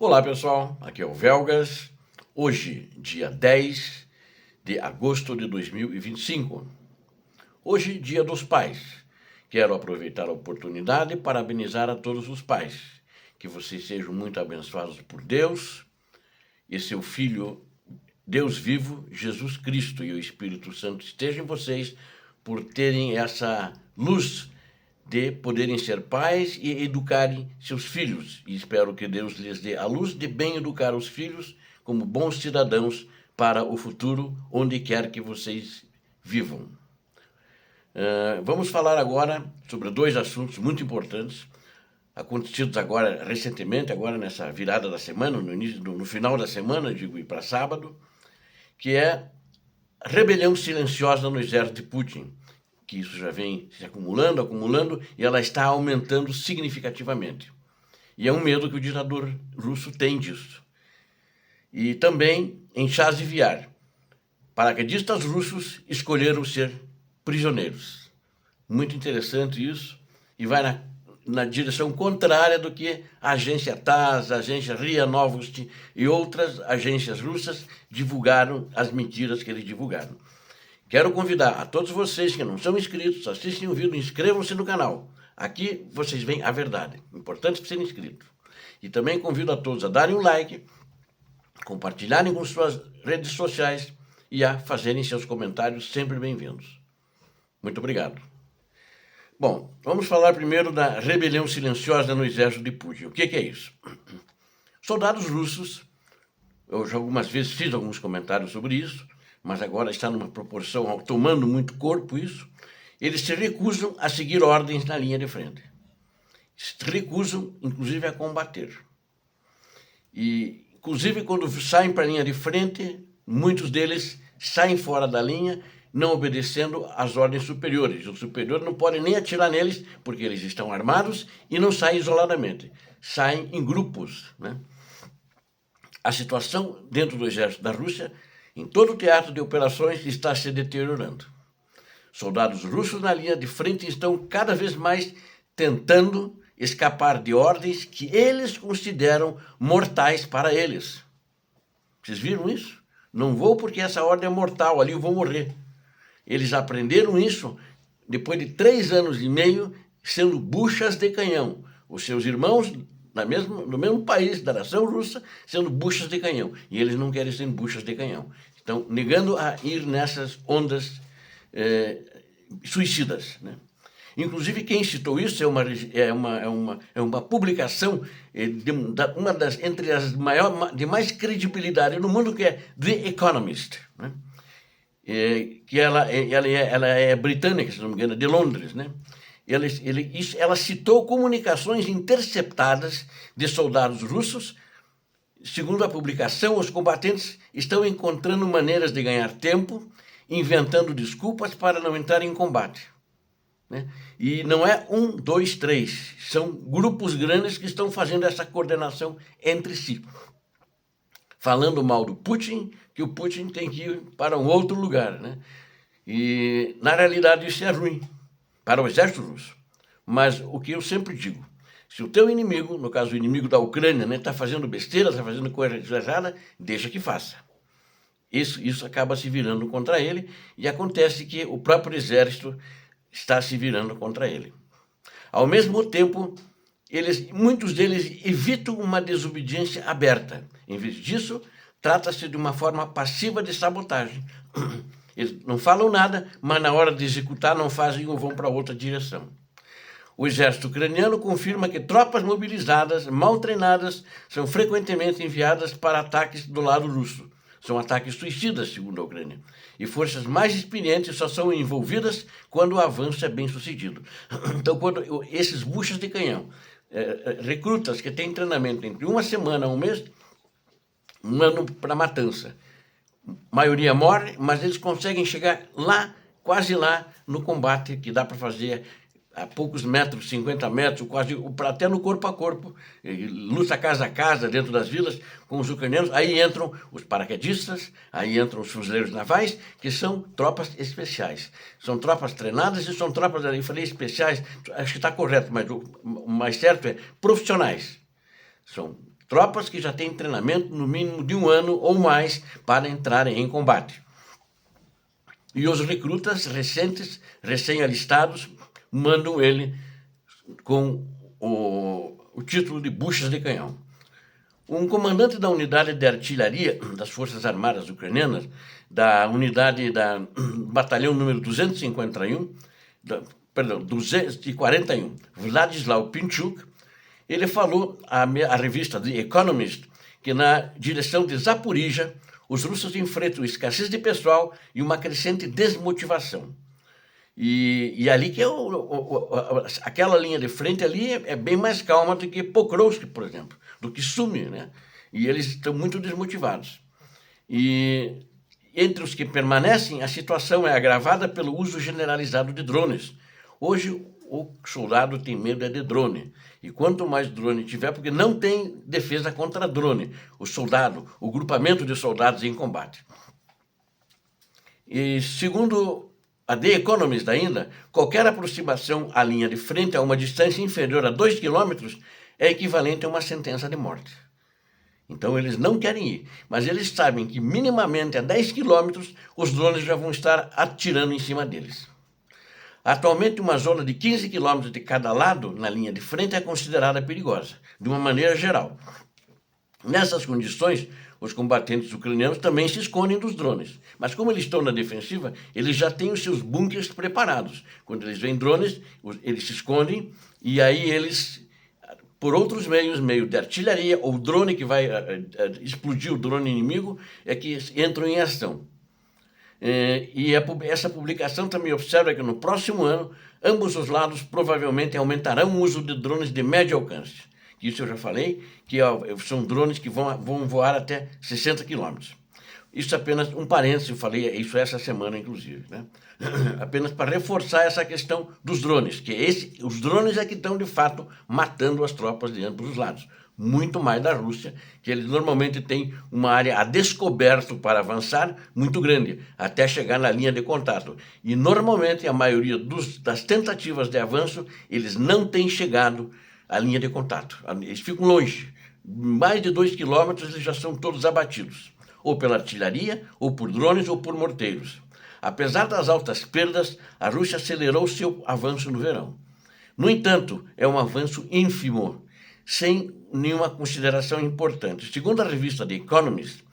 Olá pessoal, aqui é o Velgas, hoje dia 10 de agosto de 2025, hoje dia dos pais. Quero aproveitar a oportunidade e parabenizar a todos os pais, que vocês sejam muito abençoados por Deus e seu Filho, Deus vivo, Jesus Cristo e o Espírito Santo estejam em vocês por terem essa luz de poderem ser pais e educarem seus filhos. E espero que Deus lhes dê a luz de bem educar os filhos como bons cidadãos para o futuro, onde quer que vocês vivam. Vamos falar agora sobre dois assuntos muito importantes, acontecidos agora recentemente, agora nessa virada da semana, no final da semana, digo, e para sábado, que é rebelião silenciosa no exército de Putin, que isso já vem se acumulando, e ela está aumentando significativamente. E é um medo que o ditador russo tem disso. E também em Chasiviar, paraquedistas russos escolheram ser prisioneiros. Muito interessante isso, e vai na direção contrária do que a agência TASS, a agência RIA Novosti e outras agências russas divulgaram as mentiras que eles divulgaram. Quero convidar a todos vocês que não são inscritos, assistem o vídeo, inscrevam-se no canal. Aqui vocês veem a verdade, importante para serem inscritos. E também convido a todos a darem um like, compartilharem com suas redes sociais e a fazerem seus comentários sempre bem-vindos. Muito obrigado. Bom, vamos falar primeiro da rebelião silenciosa no exército de Putin. O que é isso? Soldados russos, eu já algumas vezes fiz alguns comentários sobre isso, mas agora está numa proporção, tomando muito corpo isso, eles se recusam a seguir ordens na linha de frente. Se recusam, inclusive, a combater. E, inclusive, quando saem para a linha de frente, muitos deles saem fora da linha, não obedecendo às ordens superiores. Os superiores não podem nem atirar neles, porque eles estão armados e não saem isoladamente. Saem em grupos, né? A situação dentro do exército da Rússia, em todo o teatro de operações, está se deteriorando. Soldados russos na linha de frente estão cada vez mais tentando escapar de ordens que eles consideram mortais para eles. Vocês viram isso? Não vou porque essa ordem é mortal, ali eu vou morrer. Eles aprenderam isso depois de 3 anos e meio sendo buchas de canhão. Os seus irmãos no mesmo país da nação russa, sendo buchas de canhão. E eles não querem ser buchas de canhão. Estão negando a ir nessas ondas suicidas, né? Inclusive, quem citou isso é uma publicação entre as de mais credibilidade no mundo, que é The Economist, né? Que ela é britânica, se não me engano, de Londres, né? Ela citou comunicações interceptadas de soldados russos. Segundo a publicação, os combatentes estão encontrando maneiras de ganhar tempo, inventando desculpas para não entrar em combate, né? E não é 1, 2, 3, são grupos grandes que estão fazendo essa coordenação entre si, falando mal do Putin, que o Putin tem que ir para um outro lugar, né? E, na realidade, isso é ruim para o exército russo. Mas o que eu sempre digo, se o teu inimigo, no caso o inimigo da Ucrânia, né, está fazendo besteira, está fazendo coisa errada, deixa que faça. Isso acaba se virando contra ele, e acontece que o próprio exército está se virando contra ele. Ao mesmo tempo, muitos deles evitam uma desobediência aberta. Em vez disso, trata-se de uma forma passiva de sabotagem. Eles não falam nada, mas na hora de executar não fazem ou vão para outra direção. O exército ucraniano confirma que tropas mobilizadas, mal treinadas, são frequentemente enviadas para ataques do lado russo. São ataques suicidas, segundo a Ucrânia. E forças mais experientes só são envolvidas quando o avanço é bem sucedido. Então, quando esses buchas de canhão, recrutas que têm treinamento entre uma semana a um mês, mandam para matança. A maioria morre, mas eles conseguem chegar lá, quase lá, no combate, que dá para fazer a poucos metros, 50 metros, quase até no corpo a corpo, luta casa a casa dentro das vilas com os ucranianos. Aí entram os paraquedistas, aí entram os fuzileiros navais, que são tropas especiais. São tropas treinadas e são tropas, eu falei especiais, acho que está correto, mas o mais certo é profissionais. São tropas que já têm treinamento no mínimo de 1 ano ou mais para entrarem em combate. E os recrutas recém-alistados, mandam ele com o título de buchas de canhão. Um comandante da unidade de artilharia das Forças Armadas Ucranianas, da unidade da batalhão número 241, Vladislav Pinchuk, ele falou à revista The Economist que na direção de Zaporizhia os russos enfrentam escassez de pessoal e uma crescente desmotivação. E ali que aquela linha de frente ali é bem mais calma do que Pokrovsk, por exemplo, do que Sumy, né? E eles estão muito desmotivados. E entre os que permanecem, a situação é agravada pelo uso generalizado de drones. Hoje, o soldado tem medo de drone. E quanto mais drone tiver, porque não tem defesa contra drone, o grupamento de soldados em combate. E segundo a The Economist ainda, qualquer aproximação à linha de frente a uma distância inferior a 2 km é equivalente a uma sentença de morte. Então eles não querem ir, mas eles sabem que minimamente a 10 km os drones já vão estar atirando em cima deles. Atualmente, uma zona de 15 km de cada lado na linha de frente é considerada perigosa, de uma maneira geral. Nessas condições, os combatentes ucranianos também se escondem dos drones. Mas como eles estão na defensiva, eles já têm os seus bunkers preparados. Quando eles veem drones, eles se escondem e aí eles, por outros meios, meio de artilharia ou drone que vai explodir o drone inimigo, é que entram em ação. E essa publicação também observa que no próximo ano, ambos os lados provavelmente aumentarão o uso de drones de médio alcance. Isso eu já falei, que são drones que vão voar até 60 km. Isso é apenas um parênteses, eu falei isso essa semana, inclusive, né? Apenas para reforçar essa questão dos drones, que os drones é que estão, de fato, matando as tropas de ambos os lados. Muito mais da Rússia, que eles normalmente têm uma área a descoberto para avançar muito grande, até chegar na linha de contato. E, normalmente, a maioria das tentativas de avanço, eles não têm chegado à linha de contato. Eles ficam longe. Mais de 2 quilômetros, eles já são todos abatidos, ou pela artilharia, ou por drones, ou por morteiros. Apesar das altas perdas, a Rússia acelerou seu avanço no verão. No entanto, é um avanço ínfimo, sem nenhuma consideração importante. Segundo a revista The Economist,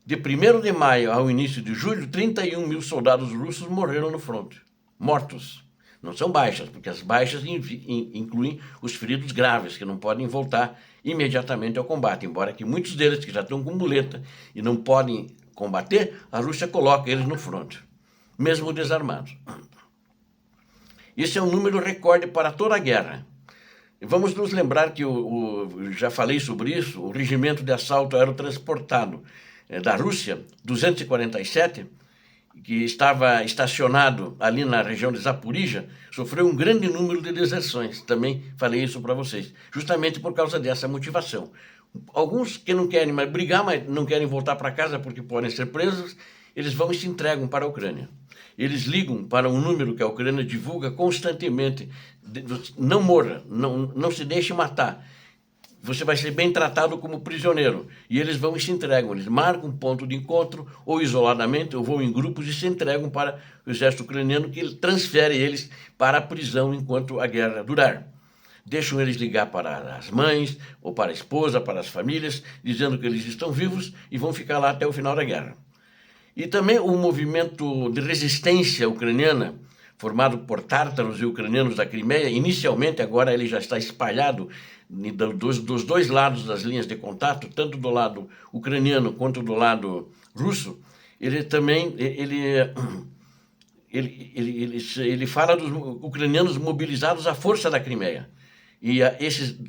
de 1º de maio ao início de julho, 31 mil soldados russos morreram no fronte, mortos. Não são baixas, porque as baixas incluem os feridos graves, que não podem voltar imediatamente ao combate, embora que muitos deles que já estão com muleta e não podem combater, a Rússia coloca eles no fronte, mesmo desarmados. Esse é um número recorde para toda a guerra. Vamos nos lembrar que, já falei sobre isso, o regimento de assalto aerotransportado da Rússia, 247, que estava estacionado ali na região de Zaporizhia, sofreu um grande número de deserções. Também falei isso para vocês, justamente por causa dessa motivação. Alguns que não querem mais brigar, mas não querem voltar para casa porque podem ser presos, eles vão e se entregam para a Ucrânia. Eles ligam para um número que a Ucrânia divulga constantemente. Não morra, não se deixe matar. Você vai ser bem tratado como prisioneiro. E eles vão e se entregam. Eles marcam um ponto de encontro, ou isoladamente, ou vão em grupos e se entregam para o exército ucraniano, que transfere eles para a prisão enquanto a guerra durar. Deixam eles ligar para as mães, ou para a esposa, para as famílias, dizendo que eles estão vivos e vão ficar lá até o final da guerra. E também o movimento de resistência ucraniana, formado por tártaros e ucranianos da Crimeia, inicialmente, agora ele já está espalhado dos dois lados das linhas de contato, tanto do lado ucraniano quanto do lado russo. Ele também ele fala dos ucranianos mobilizados à força da Crimeia. E esses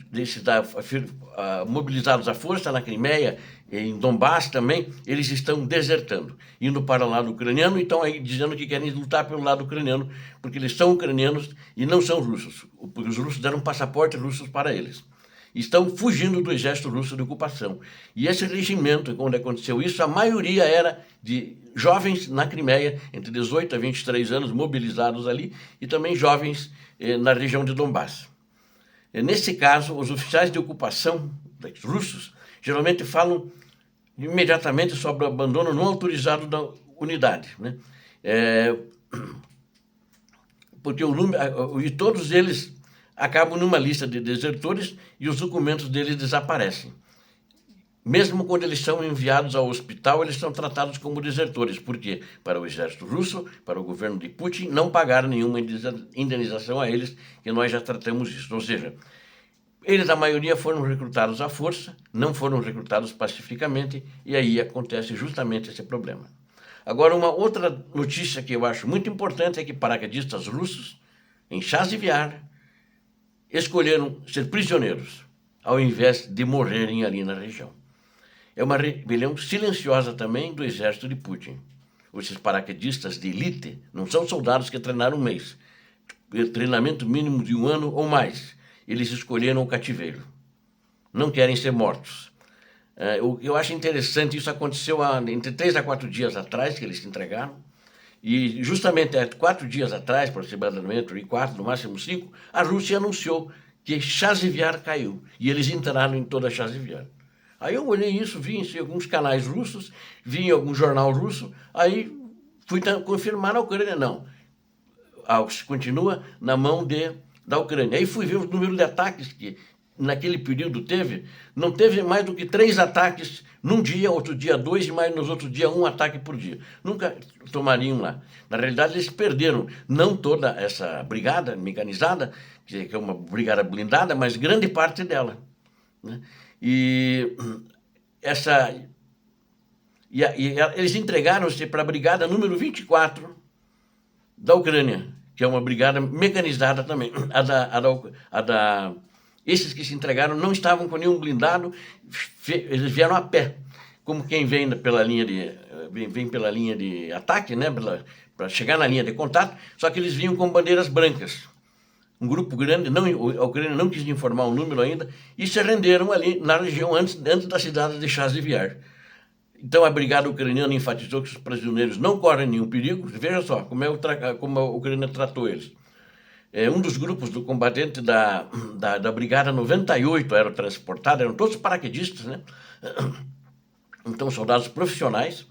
mobilizados à força na Crimeia, em Donbass também, eles estão desertando, indo para o lado ucraniano e estão aí dizendo que querem lutar pelo lado ucraniano, porque eles são ucranianos e não são russos, porque os russos deram passaportes russos para eles. Estão fugindo do exército russo de ocupação. E esse regimento, quando aconteceu isso, a maioria era de jovens na Crimeia, entre 18 a 23 anos, mobilizados ali, e também jovens na região de Donbass. Nesse caso, os oficiais de ocupação russos geralmente falam imediatamente sobre o abandono não autorizado da unidade, né? Porque o número, e todos eles acabam numa lista de desertores e os documentos deles desaparecem. Mesmo quando eles são enviados ao hospital, eles são tratados como desertores, porque para o exército russo, para o governo de Putin, não pagaram nenhuma indenização a eles, que nós já tratamos isso. Ou seja, eles, a maioria, foram recrutados à força, não foram recrutados pacificamente, e aí acontece justamente esse problema. Agora, uma outra notícia que eu acho muito importante é que paraquedistas russos, em Chasiv-Yar, escolheram ser prisioneiros, ao invés de morrerem ali na região. É uma rebelião silenciosa também do exército de Putin. Esses paraquedistas de elite não são soldados que treinaram um mês. Treinamento mínimo de 1 ano ou mais. Eles escolheram o cativeiro. Não querem ser mortos. Eu acho interessante, isso aconteceu entre 3 a 4 dias atrás, que eles se entregaram. E justamente 4 dias atrás, aproximadamente, 4, no máximo 5, a Rússia anunciou que Chasiv-Yar caiu. E eles entraram em toda Chasiv-Yar. Aí eu olhei isso, vi em alguns canais russos, vi em algum jornal russo, aí fui confirmar a Ucrânia. Não, continua na mão da Ucrânia. Aí fui ver o número de ataques que naquele período teve. Não teve mais do que 3 ataques num dia, outro dia 2, e mais nos outros dias 1 ataque por dia. Nunca tomariam lá. Na realidade, eles perderam não toda essa brigada mecanizada, que é uma brigada blindada, mas grande parte dela, né? E eles entregaram-se para a brigada número 24 da Ucrânia, que é uma brigada mecanizada também. Esses que se entregaram não estavam com nenhum blindado, eles vieram a pé, como quem vem pela linha de ataque, né, para chegar na linha de contato, só que eles vinham com bandeiras brancas. Um grupo grande, a Ucrânia não quis informar o número ainda, e se renderam ali na região antes da cidade de Chasiv-Yar. Então a brigada ucraniana enfatizou que os prisioneiros não correm nenhum perigo. Veja só como a Ucrânia tratou eles. Um dos grupos do combatente da brigada 98 aerotransportada, eram todos paraquedistas, né? Então soldados profissionais.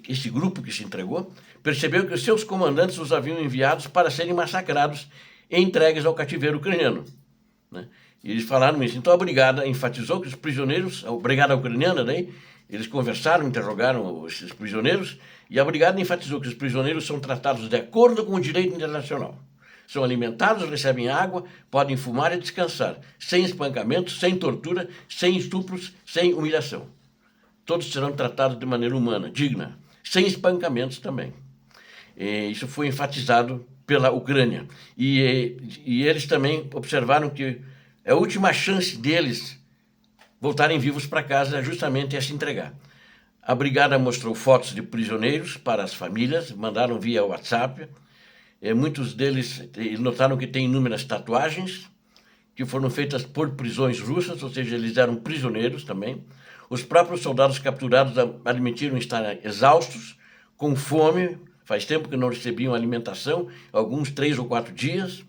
Esse grupo que se entregou percebeu que os seus comandantes os haviam enviados para serem massacrados e entregues ao cativeiro ucraniano, né? E eles falaram isso. Então a brigada enfatizou que os prisioneiros, a brigada ucraniana, daí, eles conversaram, interrogaram esses prisioneiros, e a brigada enfatizou que os prisioneiros são tratados de acordo com o direito internacional. São alimentados, recebem água, podem fumar e descansar, sem espancamento, sem tortura, sem estupros, sem humilhação. Todos serão tratados de maneira humana, digna, sem espancamentos também. Isso foi enfatizado pela Ucrânia. E eles também observaram que a última chance deles voltarem vivos para casa justamente é se entregar. A brigada mostrou fotos de prisioneiros para as famílias, mandaram via WhatsApp. Muitos deles notaram que têm inúmeras tatuagens que foram feitas por prisões russas, ou seja, eles eram prisioneiros também. Os próprios soldados capturados admitiram estar exaustos, com fome, faz tempo que não recebiam alimentação, alguns 3 ou 4 dias,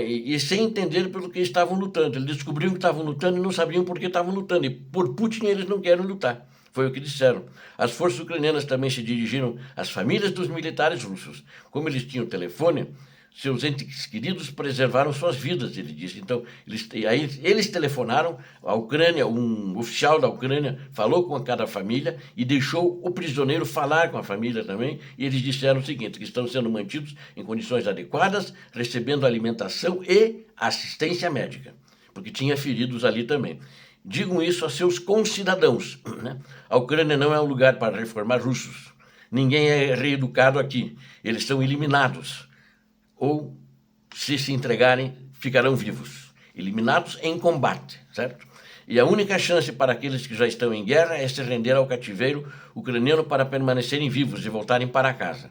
e sem entender pelo que estavam lutando. Eles descobriram que estavam lutando e não sabiam por que estavam lutando, e por Putin eles não querem lutar. Foi o que disseram. As forças ucranianas também se dirigiram às famílias dos militares russos. Como eles tinham telefone, seus entes queridos preservaram suas vidas, ele disse. Então, eles telefonaram à Ucrânia, um oficial da Ucrânia falou com cada família e deixou o prisioneiro falar com a família também, e eles disseram o seguinte, que estão sendo mantidos em condições adequadas, recebendo alimentação e assistência médica, porque tinha feridos ali também. Digam isso a seus concidadãos, né? A Ucrânia não é um lugar para reformar russos. Ninguém é reeducado aqui. Eles são eliminados. Ou, se entregarem, ficarão vivos. Eliminados em combate, certo? E a única chance para aqueles que já estão em guerra é se render ao cativeiro ucraniano para permanecerem vivos e voltarem para casa.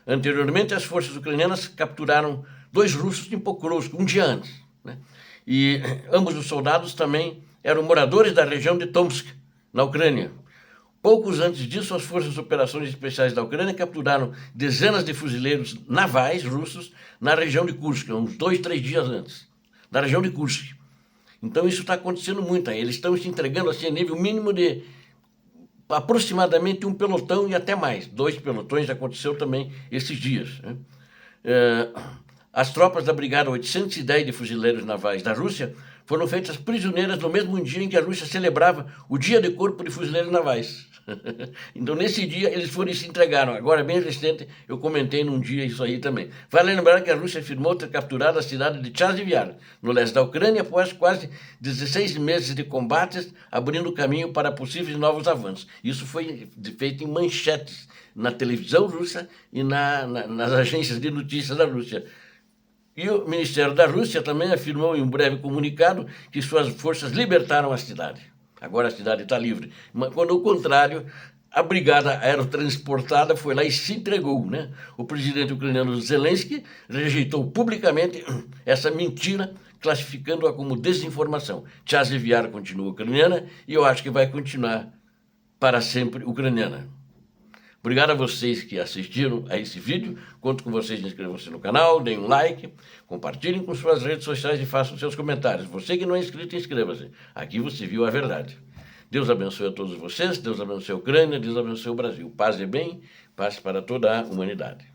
Anteriormente, as forças ucranianas capturaram 2 russos em Pokrovsk, um dia antes, né? E ambos os soldados também eram moradores da região de Tomsk, na Ucrânia. Poucos antes disso, as Forças de Operações Especiais da Ucrânia capturaram dezenas de fuzileiros navais russos na região de Kursk, uns 2, 3 dias antes, na região de Kursk. Então isso está acontecendo muito. Eles estão se entregando assim, a nível mínimo de aproximadamente um pelotão e até mais. 2 pelotões aconteceu também esses dias, né? As tropas da Brigada 810 de Fuzileiros Navais da Rússia foram feitas prisioneiras no mesmo dia em que a Rússia celebrava o Dia de Corpo de Fuzileiros Navais. Então, nesse dia, eles foram e se entregaram. Agora, bem recente, eu comentei num dia isso aí também. Vale lembrar que a Rússia afirmou ter capturado a cidade de Chasiv-Yar, no leste da Ucrânia, após quase 16 meses de combates, abrindo caminho para possíveis novos avanços. Isso foi feito em manchetes na televisão russa e nas agências de notícias da Rússia. E o Ministério da Rússia também afirmou em um breve comunicado que suas forças libertaram a cidade. Agora a cidade está livre. Mas, quando ao contrário, a brigada aerotransportada foi lá e se entregou, né? O presidente ucraniano Zelensky rejeitou publicamente essa mentira, classificando-a como desinformação. Chasiv-Yar continua ucraniana e eu acho que vai continuar para sempre ucraniana. Obrigado a vocês que assistiram a esse vídeo. Conto com vocês, inscrevam-se no canal, deem um like, compartilhem com suas redes sociais e façam seus comentários. Você que não é inscrito, inscreva-se. Aqui você viu a verdade. Deus abençoe a todos vocês, Deus abençoe a Ucrânia, Deus abençoe o Brasil. Paz e bem, paz para toda a humanidade.